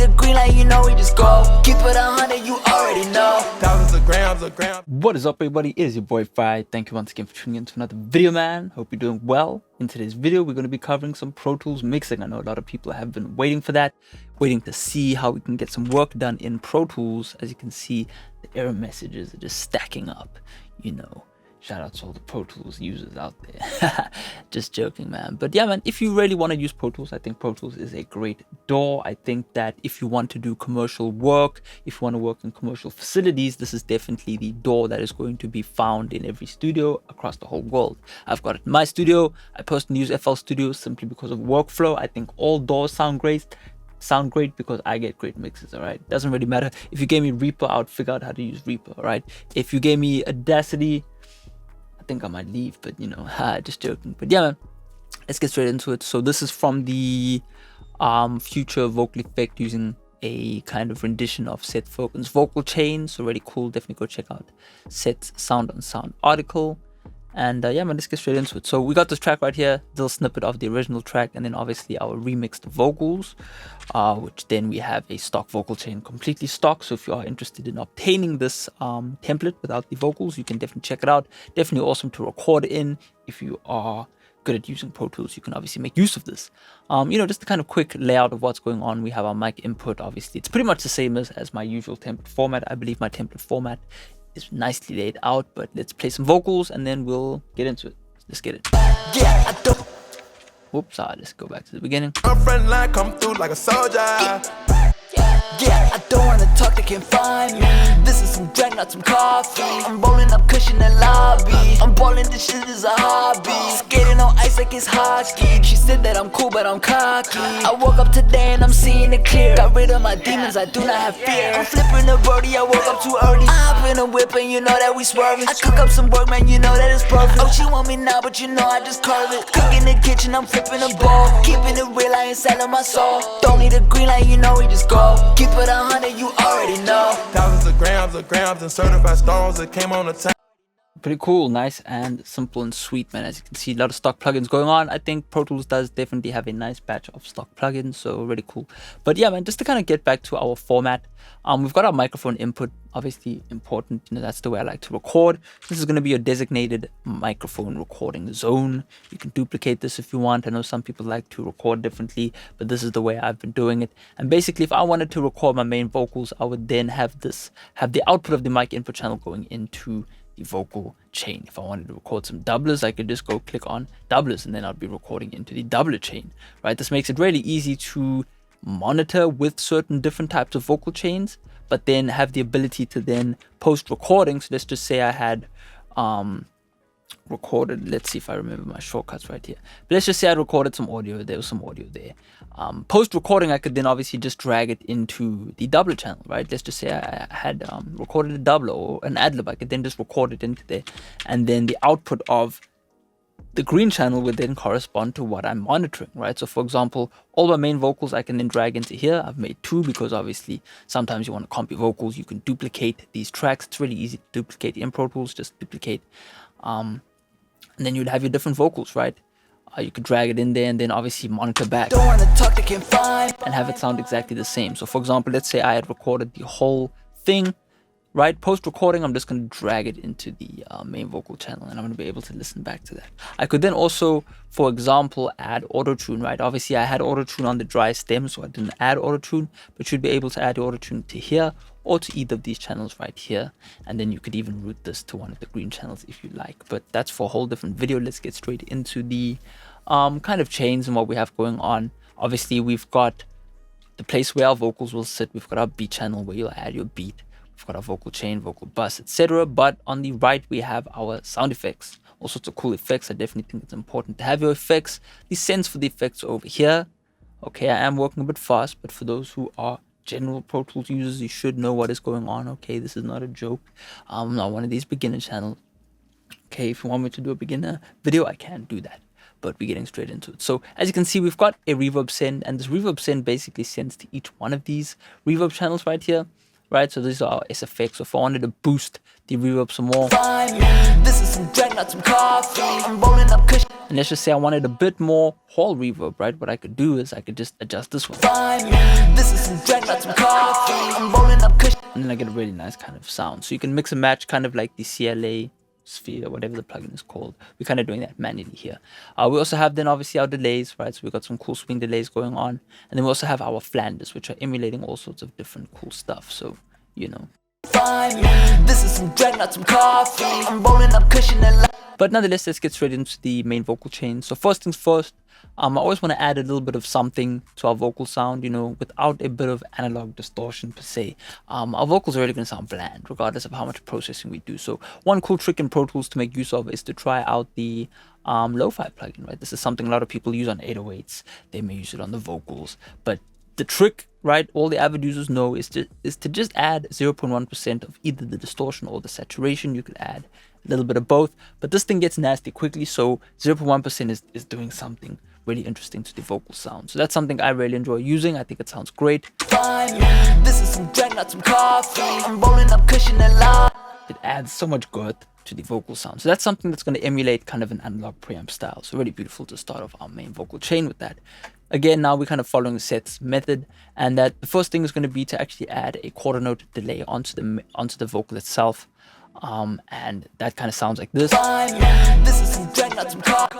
need a green light, you know we just go. Keep it 100, you already know. Thousands of grams of grams. What is up, everybody? It is your boy Farai. Thank you once again for tuning in to another video, man. Hope you're doing well. In today's video, we're going to be covering some Pro Tools mixing. I know a lot of people have been waiting for that, waiting to see how we can get some work done in Pro Tools. As you can see, the error messages are just stacking up, you know. Shout out to all the Pro Tools users out there. Just joking, man. But yeah, man, if you really want to use Pro Tools, I think Pro Tools is a great door. I think that if you want to do commercial work, if you want to work in commercial facilities, this is definitely the door that is going to be found in every studio across the whole world. I've got it in my studio. I personally use FL Studio simply because of workflow. I think all doors sound great because I get great mixes. All right, doesn't really matter. If you gave me Reaper, I would figure out how to use Reaper. All right, if you gave me Audacity, I think I might leave, but you know, just joking. But yeah, man, let's get straight into it. So this is from the future vocal effect using a kind of rendition of Seth Fogen's vocal chain. So really cool. Definitely go check out Seth's Sound on Sound article. And yeah, man, let's get straight into it. So we got this track right here, little snippet of the original track, and then obviously our remixed vocals, which then we have a stock vocal chain, completely stock. So if you are interested in obtaining this template without the vocals, you can definitely check it out. Definitely awesome to record in. If you are good at using Pro Tools, you can obviously make use of this. You know, just the kind of quick layout of what's going on. We have our mic input. Obviously, it's pretty much the same as my usual template format. I believe my template format is nicely laid out, but let's play some vocals and then we'll get into it. Let's get it. Yeah, I don't. Whoops, let's go back to the beginning. My friend line come through like a soldier. Yeah, I don't wanna talk, they can't find me. This is some drink, not some coffee. I'm rolling up cushion in lobby. I'm balling, this shit is a hobby. Skating on ice like it's hockey. She said that I'm cool, but I'm cocky. I woke up today and I'm seeing it clear. Got rid of my demons, I do not have fear. I'm flipping the birdie, I woke up too early. I hop in a whip and you know that we swerving. I cook up some work, man, you know that it's perfect. Oh, she want me now, but you know I just curve it. Cook in the kitchen, I'm flipping the ball. Keeping it real, I ain't selling my soul. Don't need a green light, you know we just go. Keep it 100, you already know. Thousands of grams and certified stones that came on the top. Pretty cool, nice and simple and sweet, man. As you can see, a lot of stock plugins going on. I think Pro Tools does definitely have a nice batch of stock plugins, so really cool. But yeah, man, just to kind of get back to our format, we've got our microphone input, obviously important. You know, that's the way I like to record. This is going to be your designated microphone recording zone. You can duplicate this if you want. I know some people like to record differently, but this is the way I've been doing it. And basically, if I wanted to record my main vocals, I would then have the output of the mic input channel going into the vocal chain. If I wanted to record some doublers, I could just go click on doublers and then I'll be recording into the doubler chain, right? This makes it really easy to monitor with certain different types of vocal chains, but then have the ability to then post recording. So let's just say I had recorded, let's see if I remember my shortcuts right here, but let's just say I recorded some audio, there was some audio there. Post recording, I could then obviously just drag it into the doubler channel, right? Let's just say I had recorded a doubler or an ad-lib. I could then just record it into there, and then the output of the green channel would then correspond to what I'm monitoring, right? So for example, all my main vocals I can then drag into here. I've made two because obviously sometimes you want to comp your vocals, you can duplicate these tracks. It's really easy to duplicate in Pro Tools, just duplicate, and then you'd have your different vocals, right? You could drag it in there and then obviously monitor back Don't wanna talk, they can't find. and have it sound exactly the same. So for example, let's say I had recorded the whole thing, right? Post recording, I'm just going to drag it into the main vocal channel and I'm going to be able to listen back to that. I could then also, for example, add auto-tune, right? Obviously I had auto-tune on the dry stem, so I didn't add auto-tune, but you'd be able to add auto-tune to here or to either of these channels right here. And then you could even route this to one of the green channels if you like, but that's for a whole different video. Let's get straight into the kind of chains and what we have going on. Obviously we've got the place where our vocals will sit. We've got our beat channel where you'll add your beat. We've got our vocal chain, vocal bus, etc. But on the right, we have our sound effects. All sorts of cool effects. I definitely think it's important to have your effects. The sense for the effects over here. Okay, I am working a bit fast, but for those who are general Pro Tools users, you should know what is going on. Okay, this is not a joke. I'm not one of these beginner channels. Okay, if you want me to do a beginner video, I can do that. But we're getting straight into it. So as you can see, we've got a reverb send, and this reverb send basically sends to each one of these reverb channels right here. Right, so these are our SFX. So if I wanted to boost the reverb some more, This is some drink, not some coffee. I'm rolling up cushion. and let's just say I wanted a bit more hall reverb, right? What I could do is I could just adjust this one. This is some drink, not I get a really nice kind of sound. So you can mix and match kind of like the CLA sphere, whatever the plugin is called. We're kind of doing that manually here. We also have then obviously our delays, right? So we've got some cool swing delays going on. And then we also have our Flangers, which are emulating all sorts of different cool stuff. So, you know. Find me. This is some dread, not some coffee. I'm rolling up cushion and but nonetheless, let's get straight into the main vocal chain. So first things first, I always want to add a little bit of something to our vocal sound, you know, without a bit of analog distortion per se. Our vocals are really going to sound bland, regardless of how much processing we do. So one cool trick in Pro Tools to make use of is to try out the lo-fi plugin, right? This is something a lot of people use on 808s. They may use it on the vocals, but the trick, right, all the avid users know is to just add 0.1% of either the distortion or the saturation. You could add a little bit of both, but this thing gets nasty quickly, so 0.1% is doing something really interesting to the vocal sound. So that's something I really enjoy using. I think it sounds great. Find me. This is some dread, not some coffee. I'm rolling up cushion and love. It adds so much girth to the vocal sound. So that's something that's going to emulate kind of an analog preamp style. So really beautiful to start off our main vocal chain with that. Again, now we're kind of following Seth's method, and that the first thing is going to be to actually add a quarter note delay onto the vocal itself. And that kind of sounds like this. This is some dread, not some coffee.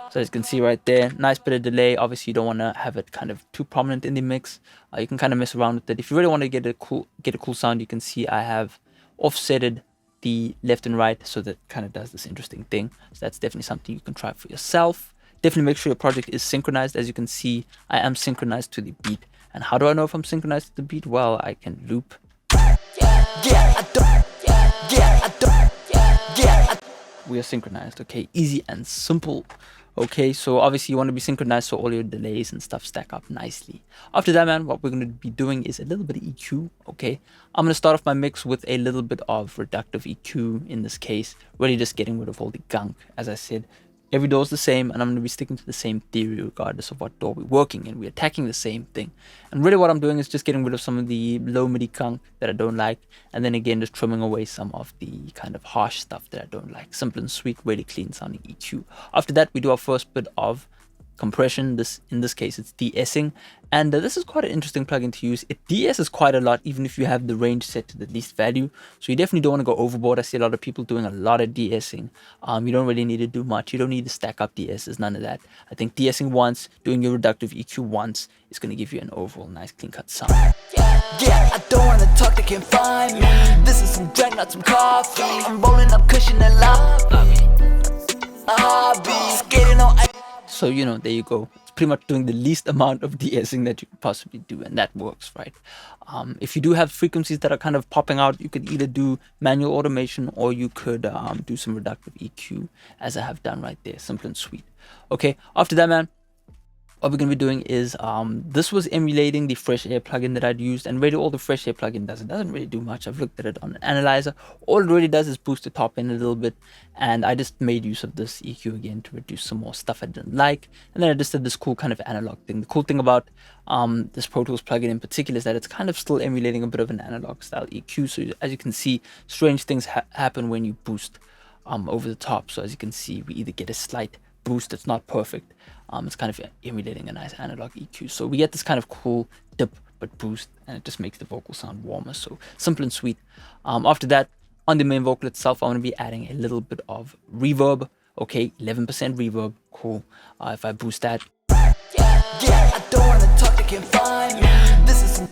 So as you can see right there, nice bit of delay. Obviously, you don't want to have it kind of too prominent in the mix. You can kind of mess around with it. If you really want to get a cool sound, you can see I have offsetted the left and right, so that kind of does this interesting thing. So that's definitely something you can try for yourself. Definitely make sure your project is synchronized. As you can see, I am synchronized to the beat. And how do I know if I'm synchronized to the beat? Well, I can loop. We are synchronized, okay? Easy and simple. Okay, so obviously you want to be synchronized so all your delays and stuff stack up nicely. After that, man, what we're going to be doing is a little bit of EQ, okay? I'm going to start off my mix with a little bit of reductive EQ in this case. Really just getting rid of all the gunk. As I said, every door is the same, and I'm going to be sticking to the same theory regardless of what door we're working in. We're attacking the same thing. And really what I'm doing is just getting rid of some of the low MIDI gunk that I don't like, and then again just trimming away some of the kind of harsh stuff that I don't like. Simple and sweet, really clean sounding EQ. After that, we do our first bit of compression. In this case it's de-essing, and this is quite an interesting plugin to use. It de-esses quite a lot even if you have the range set to the least value, so you definitely don't want to go overboard. I see a lot of people doing a lot of de-essing. You don't really need to do much. You don't need to stack up de-esses, none of that. I think de-essing once, doing your reductive EQ once is going to give you an overall nice clean cut sound. Yeah, I don't want to talk, they can't find me. This is some dread, not some coffee. I'm rolling up cushion and lobby. A hobby, skating on ice. So, you know, there you go. It's pretty much doing the least amount of de-essing that you could possibly do, and that works, right? If you do have frequencies that are kind of popping out, you could either do manual automation or you could do some reductive EQ, as I have done right there. Simple and sweet. Okay, after that, man, what we're going to be doing is, this was emulating the Fresh Air plugin that I'd used, and really all the Fresh Air plugin does, it doesn't really do much. I've looked at it on an analyzer. All it really does is boost the top end a little bit, and I just made use of this EQ again to reduce some more stuff I didn't like, and then I just did this cool kind of analog thing. The cool thing about this Pro Tools plugin in particular is that it's kind of still emulating a bit of an analog style EQ, so as you can see, strange things happen when you boost over the top. So as you can see, we either get a slight boost that's not perfect. It's kind of emulating a nice analog EQ. So we get this kind of cool dip but boost, and it just makes the vocal sound warmer. So simple and sweet. After that, on the main vocal itself, I'm going to be adding a little bit of reverb. Okay, 11% reverb. Cool. If I boost that. Yeah, I don't want to talk, they can't find me. This is some...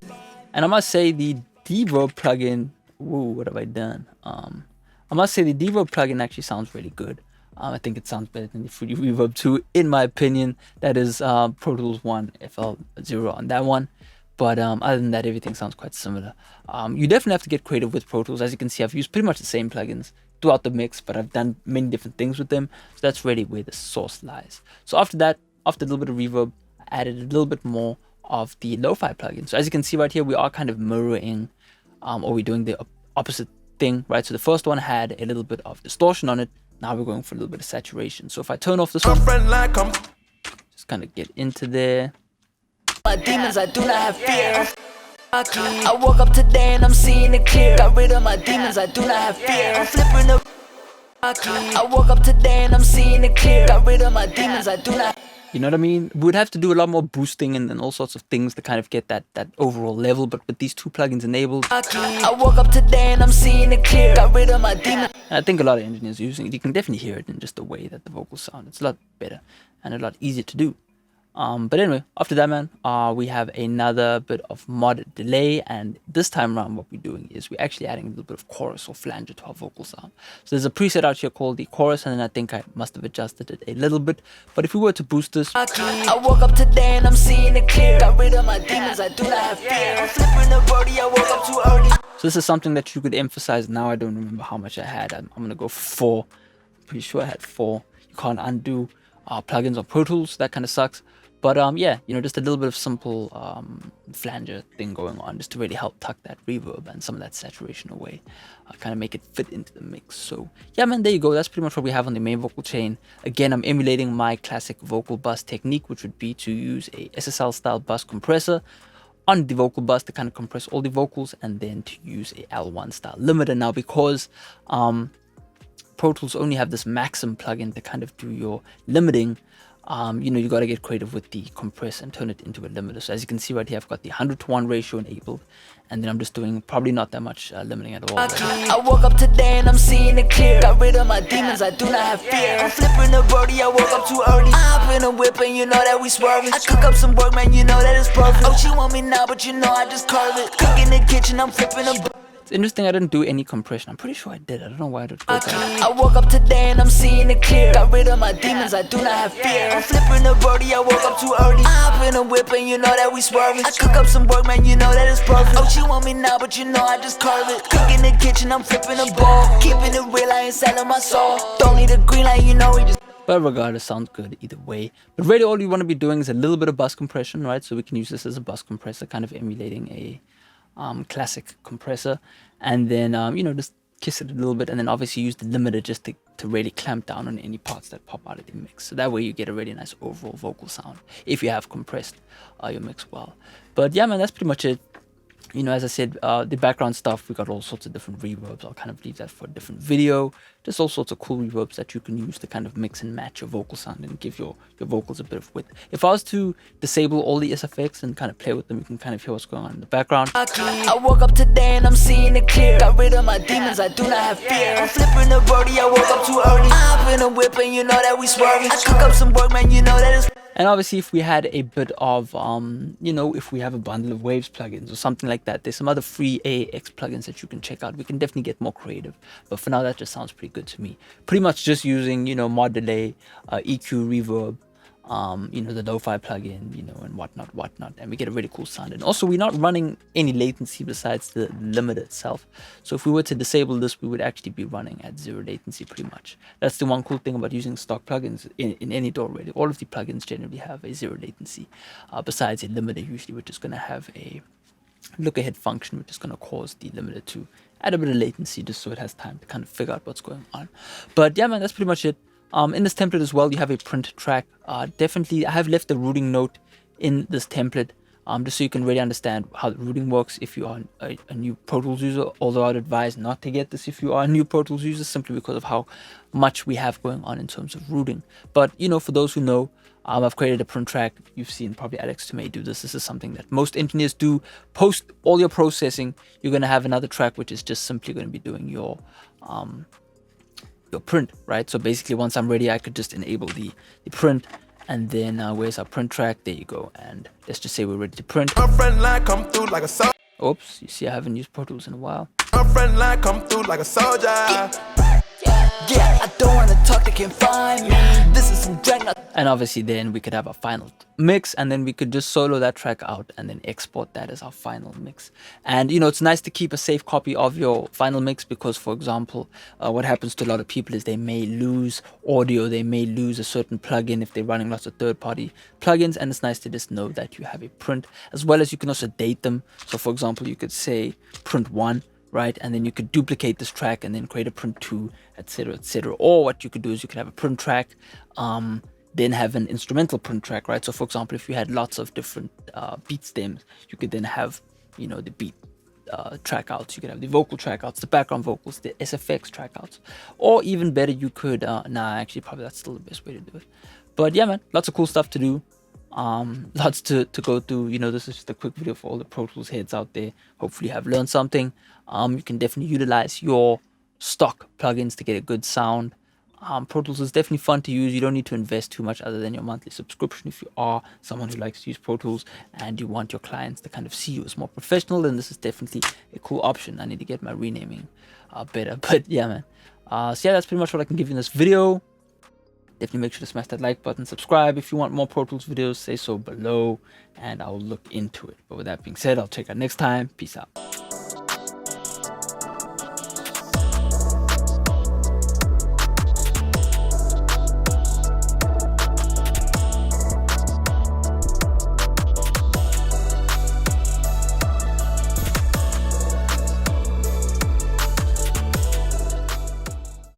And I must say the Reverb plugin, whoa, what have I done? I must say the Reverb plugin actually sounds really good. I think it sounds better than the Fruity Reverb 2, in my opinion. That is Pro Tools 1 FL0 on that one. But other than that, everything sounds quite similar. You definitely have to get creative with Pro Tools. As you can see, I've used pretty much the same plugins throughout the mix, but I've done many different things with them. So that's really where the source lies. So after that, after a little bit of reverb, I added a little bit more of the lo-fi plugin. So as you can see right here, we are kind of mirroring, or we're doing the opposite thing, right? So the first one had a little bit of distortion on it. Now we're going for a little bit of saturation. So if I turn off this one, just kind of get into there. My demons, I do not have fear. I woke up today and I'm seeing it clear. Got rid of my demons, I do not have fear. I'm flipping the I woke up today and I'm seeing it clear. Got rid of my demons, I do not. You know what I mean? We'd have to do a lot more boosting and all sorts of things to kind of get that overall level. But with these two plugins enabled, I woke up today and I'm seeing it clear. Got rid of my demon. I think a lot of engineers are using it. You can definitely hear it in just the way that the vocals sound. It's a lot better and a lot easier to do. But anyway, after that, man, we have another bit of mod delay, and this time around what we're doing is we're actually adding a little bit of chorus or flanger to our vocal sound. So there's a preset out here called the chorus, and then I think I must have adjusted it a little bit. But if we were to boost this, I woke up today and I'm seeing it clear. Got rid of my demons, I do not have fear. I'm flipping the birdie, I woke up too early. So this is something that you could emphasize. Now I don't remember how much I had. I'm gonna go for 4. I'm pretty sure I had 4. You can't undo plugins on Pro Tools. That kind of sucks. But yeah, you know, just a little bit of simple flanger thing going on, just to really help tuck that reverb and some of that saturation away, kind of make it fit into the mix. So yeah, man, there you go. That's pretty much what we have on the main vocal chain. Again, I'm emulating my classic vocal bus technique, which would be to use a SSL style bus compressor on the vocal bus to kind of compress all the vocals, and then to use a L1 style limiter. Now, because Pro Tools only have this Maxim plugin to kind of do your limiting, you know, you got to get creative with the compress and turn it into a limiter. So as you can see right here, I've got the 100:1 ratio enabled, and then I'm just doing probably not that much limiting at all. I woke up today and I'm seeing it clear. Got rid of my demons, I do not have fear. I'm flipping the birdie, I woke up too early. I hop in a whip and you know that we swerving. I cook up some work, man, you know that it's perfect. Oh, she want me now, but you know I just curve it. Cook in the kitchen, I'm flipping a It's interesting I didn't do any compression. I'm pretty sure I did. I don't know why I did that. I woke up today and I'm seeing it clear. Got rid of my demons, I do not have fear. I'm flipping the birdie, I woke up too early. I hop in a whip and you know that we swerving. I cook up some work, man, you know that it's perfect. Oh, she want me now, but you know I just curve it. Cook in the kitchen, I'm flipping a ball. Keeping it real, I ain't selling my soul. Don't need a green light, you know we just... But regardless, sounds good either way. But really all you want to be doing is a little bit of bus compression, right? So we can use this as a bus compressor, kind of emulating a classic compressor, and then you know, just kiss it a little bit, and then obviously use the limiter just to really clamp down on any parts that pop out of the mix. So that way you get a really nice overall vocal sound if you have compressed your mix well. But yeah, man, that's pretty much it. You know, as I said, the background stuff, we got all sorts of different reverbs. I'll kind of leave that for a different video. Just all sorts of cool reverbs that you can use to kind of mix and match your vocal sound and give your vocals a bit of width. If I was to disable all the SFX and kind of play with them, you can kind of hear what's going on in the background. I woke up today and I'm seeing it clear. Got rid of my demons, I do not have fear. I'm flipping the birdie, I woke up too early. I hop in a whip and you know that we swerving. I cook up some work, man, you know that it's... And obviously, if we had a bit of, you know, if we have a bundle of Waves plugins or something like that, there's some other free AX plugins that you can check out. We can definitely get more creative. But for now, that just sounds pretty good to me. Pretty much just using, you know, mod delay, EQ, reverb, you know, the lo-fi plugin, you know, and whatnot, and we get a really cool sound. And also, we're not running any latency besides the limiter itself. So if we were to disable this, we would actually be running at 0 latency pretty much. That's the one cool thing about using stock plugins in any DAW really. All of the plugins generally have a 0 latency, besides a limiter usually, which is going to have a look ahead function, which is going to cause the limiter to add a bit of latency just so it has time to kind of figure out what's going on. But yeah, man, that's pretty much it. In this template as well, you have a print track. Definitely, I have left the routing note in this template, just so you can really understand how the routing works if you are a new Pro Tools user. Although I'd advise not to get this if you are a new Pro Tools user, simply because of how much we have going on in terms of routing. But, you know, for those who know, I've created a print track. You've seen probably Alex Tomei do this. This is something that most engineers do. Post all your processing, you're going to have another track, which is just simply going to be doing your print, right? So basically, once I'm ready, I could just enable the print, and then where's our print track? There you go. And let's just say we're ready to print. Oops, you see I haven't used Pro Tools in a while. Yeah, I don't wanna talk, they can find me. This is some drag. And obviously then we could have our final mix, and then we could just solo that track out and then export that as our final mix. And you know, it's nice to keep a safe copy of your final mix, because for example, what happens to a lot of people is they may lose audio, they may lose a certain plugin if they're running lots of third-party plugins, and it's nice to just know that you have a print, as well as you can also date them. So for example, you could say print 1, right? And then you could duplicate this track and then create a print 2, etc., etc. Or what you could do is you could have a print track, then have an instrumental print track, right? So for example, if you had lots of different beat stems, you could then have, you know, the beat track outs, you could have the vocal track outs, the background vocals, the SFX track outs, or even better, you could, actually probably that's still the best way to do it. But yeah, man, lots of cool stuff to do. Lots to go through. You know, this is just a quick video for all the Pro Tools heads out there. Hopefully you have learned something. You can definitely utilize your stock plugins to get a good sound. Pro Tools is definitely fun to use. You don't need to invest too much other than your monthly subscription. If you are someone who likes to use Pro Tools and you want your clients to kind of see you as more professional, then this is definitely a cool option. I need to get my renaming better. But yeah, man. So yeah, that's pretty much what I can give you in this video. Definitely make sure to smash that like button, subscribe. If you want more Pro Tools videos, say so below and I'll look into it. But with that being said, I'll check out next time. Peace out.